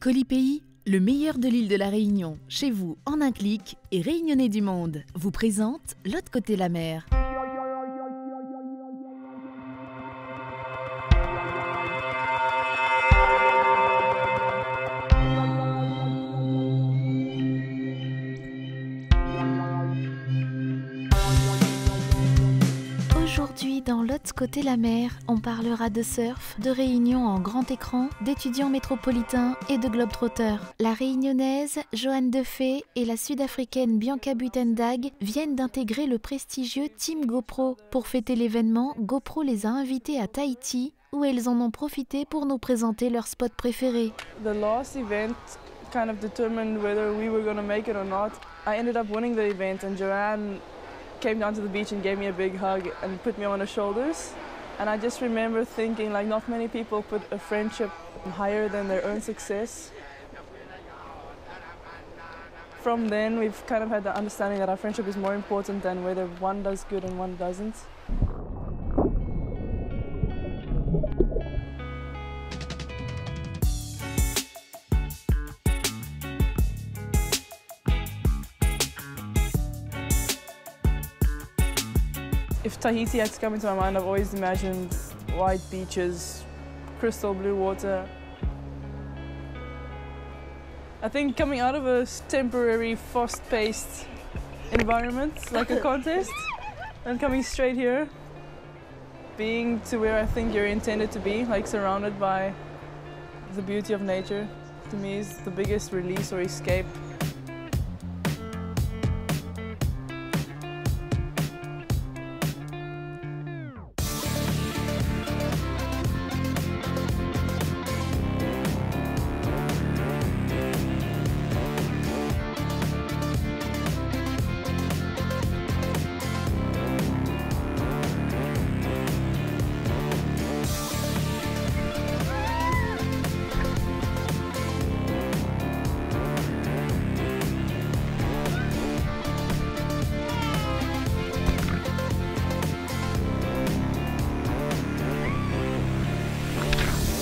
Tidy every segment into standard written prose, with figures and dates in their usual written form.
Colipaís, le meilleur de l'île de la Réunion, chez vous en un clic et Réunionnais du monde, vous présente L'autre côté la mer. Aujourd'hui, dans L'autre côté la mer, on parlera de surf, de réunions en grand écran, d'étudiants métropolitains et de globetrotters. La réunionnaise Joanne Defay et la sud-africaine Bianca Buitendag viennent d'intégrer le prestigieux Team GoPro. Pour fêter l'événement, GoPro les a invités à Tahiti, où elles en ont profité pour nous présenter leur spot préféré. The last event kind of determined whether we were going to make it or not. I ended up winning the event and Joanne came down to the beach and gave me a big hug and put me on her shoulders. And I just remember thinking, like, not many people put a friendship higher than their own success. From then, we've kind of had the understanding that our friendship is more important than whether one does good and one doesn't. If Tahiti had to come into my mind, I've always imagined white beaches, crystal blue water. I think coming out of a temporary, fast-paced environment, like a contest, and coming straight here, being to where I think you're intended to be, like surrounded by the beauty of nature, to me is the biggest release or escape.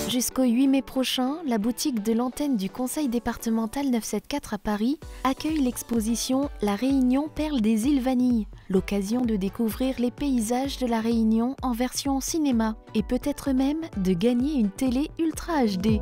Jusqu'au 8 mai prochain, la boutique de l'antenne du Conseil départemental 974 à Paris accueille l'exposition La Réunion perle des îles Vanille, l'occasion de découvrir les paysages de la Réunion en version cinéma et peut-être même de gagner une télé Ultra HD.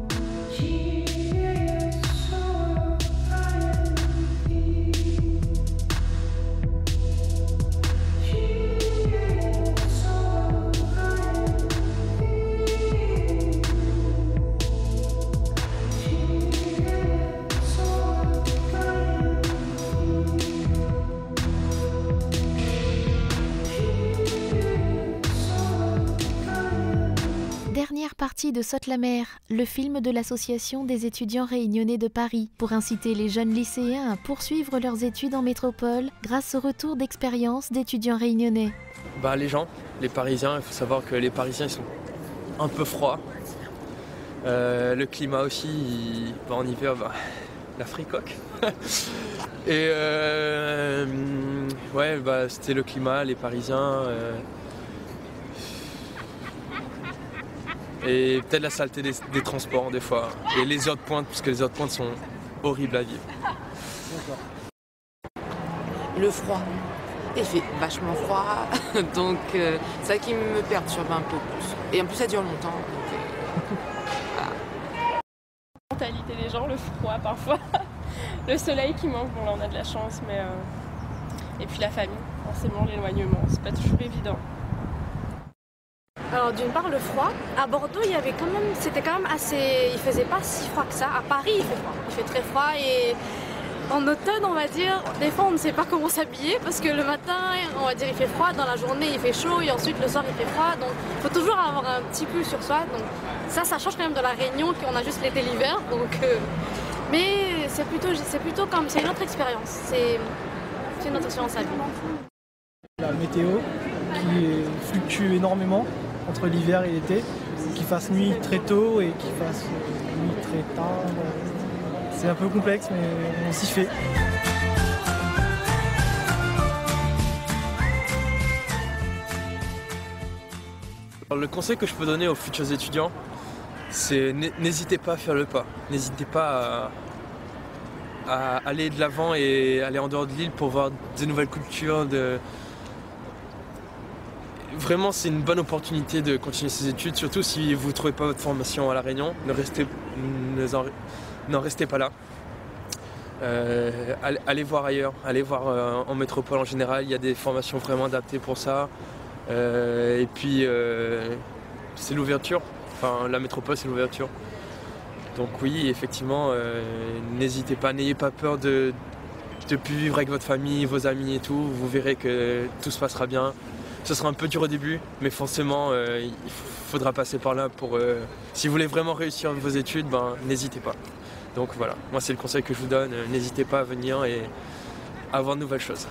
Dernière partie de Saute la mer, le film de l'association des étudiants réunionnais de Paris, pour inciter les jeunes lycéens à poursuivre leurs études en métropole grâce au retour d'expérience d'étudiants réunionnais. Les gens, les Parisiens, il faut savoir que les Parisiens ils sont un peu froids. Le climat aussi, en hiver, la fricoque. Et c'était le climat, les Parisiens. Et peut-être la saleté des transports des fois. Et les heures de pointe, parce que les heures de pointe sont horribles à vivre. Le froid. Il fait vachement froid, donc c'est ça qui me perturbe un peu plus. Et en plus ça dure longtemps. La mentalité des gens, le froid parfois. Le soleil qui manque, bon là on a de la chance, mais... Et puis la famille, forcément l'éloignement, c'est pas toujours évident. Alors d'une part le froid, à Bordeaux c'était quand même assez, il faisait pas si froid que ça, à Paris il fait froid, il fait très froid et en automne on va dire, des fois on ne sait pas comment s'habiller parce que le matin on va dire il fait froid, dans la journée il fait chaud et ensuite le soir il fait froid, donc il faut toujours avoir un petit pull sur soi, donc ça change quand même de la Réunion qu'on a juste l'été l'hiver, donc mais c'est plutôt comme, c'est une autre expérience, c'est une autre expérience à vivre. La météo qui fluctue énormément entre l'hiver et l'été, qu'il fasse nuit très tôt et qu'il fasse nuit très tard. C'est un peu complexe mais on s'y fait. Le conseil que je peux donner aux futurs étudiants, n'hésitez pas à faire le pas. N'hésitez pas à aller de l'avant et aller en dehors de l'île pour voir de nouvelles cultures. Vraiment, c'est une bonne opportunité de continuer ses études, surtout si vous ne trouvez pas votre formation à La Réunion. N'en restez pas là. Allez voir ailleurs, allez voir en métropole en général, il y a des formations vraiment adaptées pour ça. Et puis, c'est l'ouverture. Enfin, la métropole, c'est l'ouverture. Donc oui, effectivement, n'hésitez pas, n'ayez pas peur de plus vivre avec votre famille, vos amis et tout. Vous verrez que tout se passera bien. Ce sera un peu dur au début, mais forcément, il faudra passer par là pour... si vous voulez vraiment réussir vos études, n'hésitez pas. Donc voilà, moi c'est le conseil que je vous donne, n'hésitez pas à venir et à voir de nouvelles choses.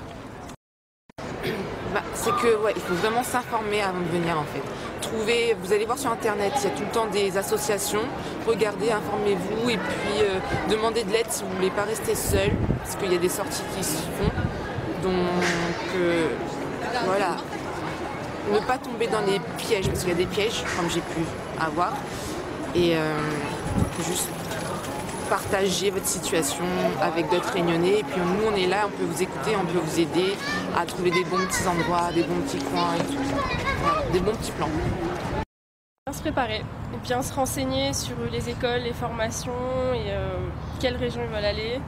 C'est que il faut vraiment s'informer avant de venir en fait. Vous allez voir sur internet, il y a tout le temps des associations, regardez, informez-vous et puis demandez de l'aide si vous ne voulez pas rester seul, parce qu'il y a des sorties qui se font. Donc voilà, ne pas tomber dans les pièges, parce qu'il y a des pièges comme j'ai pu avoir. Et juste partager votre situation avec d'autres Réunionnais. Et puis nous, on est là, on peut vous écouter, on peut vous aider à trouver des bons petits endroits, des bons petits coins et tout. Voilà, des bons petits plans. Bien se préparer et bien se renseigner sur les écoles, les formations et quelle région ils veulent aller.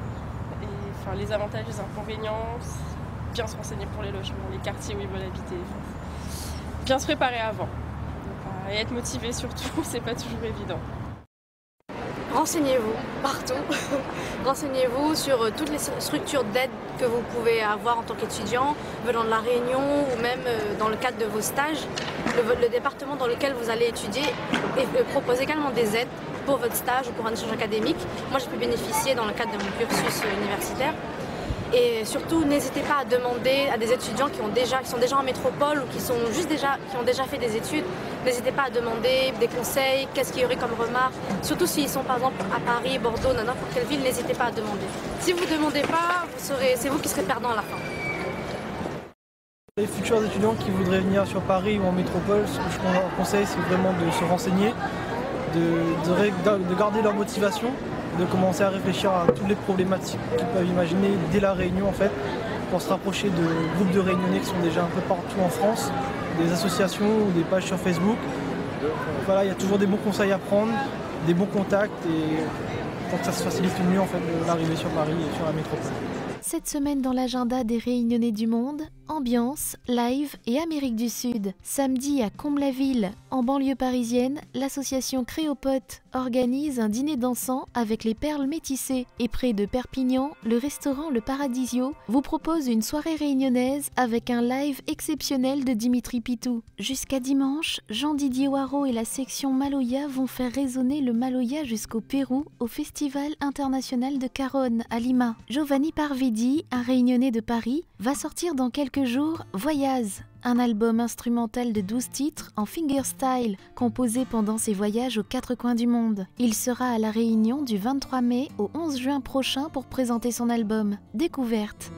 Et, les avantages, les inconvénients. Bien se renseigner pour les logements, les quartiers où ils veulent habiter. Bien se préparer avant. Et être motivé surtout, c'est pas toujours évident. Renseignez-vous partout. Renseignez-vous sur toutes les structures d'aide que vous pouvez avoir en tant qu'étudiant venant de La Réunion ou même dans le cadre de vos stages. Le département dans lequel vous allez étudier propose également des aides pour votre stage ou pour un échange académique. Moi, j'ai pu bénéficier dans le cadre de mon cursus universitaire. Et surtout, n'hésitez pas à demander à des étudiants qui sont déjà en métropole ou qui ont déjà fait des études. N'hésitez pas à demander des conseils, qu'est-ce qu'il y aurait comme remarques. Surtout s'ils sont par exemple à Paris, Bordeaux, n'importe quelle ville, n'hésitez pas à demander. Si vous ne demandez pas, c'est vous qui serez perdant à la fin. Les futurs étudiants qui voudraient venir sur Paris ou en métropole, ce que je leur conseille, c'est vraiment de se renseigner, de garder leur motivation, de commencer à réfléchir à toutes les problématiques qu'ils peuvent imaginer dès la Réunion en fait, pour se rapprocher de groupes de Réunionnais qui sont déjà un peu partout en France, des associations ou des pages sur Facebook. Voilà, il y a toujours des bons conseils à prendre, des bons contacts et pour que ça se facilite le mieux en fait de l'arrivée sur Paris et sur la métropole. Cette semaine dans l'agenda des Réunionnais du monde, ambiance, live et Amérique du Sud. Samedi à Comble-la-Ville, en banlieue parisienne, l'association Créopote organise un dîner dansant avec les perles métissées. Et près de Perpignan, le restaurant Le Paradisio vous propose une soirée réunionnaise avec un live exceptionnel de Dimitri Pitou. Jusqu'à dimanche, Jean-Didier Waro et la section Maloya vont faire résonner le Maloya jusqu'au Pérou au Festival international de Caronne à Lima. Giovanni Parvidi, un Réunionnais de Paris, va sortir dans quelques jours Voyaz, un album instrumental de 12 titres en fingerstyle, composé pendant ses voyages aux 4 coins du monde. Il sera à La Réunion du 23 mai au 11 juin prochain pour présenter son album. Découverte.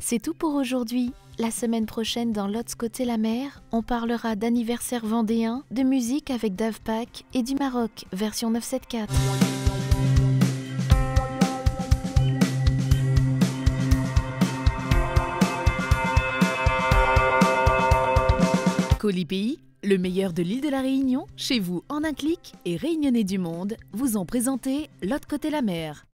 C'est tout pour aujourd'hui. La semaine prochaine, dans l'autre côté la mer, on parlera d'anniversaire vendéen, de musique avec Dave Pack et du Maroc, version 974. Colis Pays, le meilleur de l'île de la Réunion, chez vous en un clic, et Réunionnais du monde vous ont présenté l'autre côté la mer.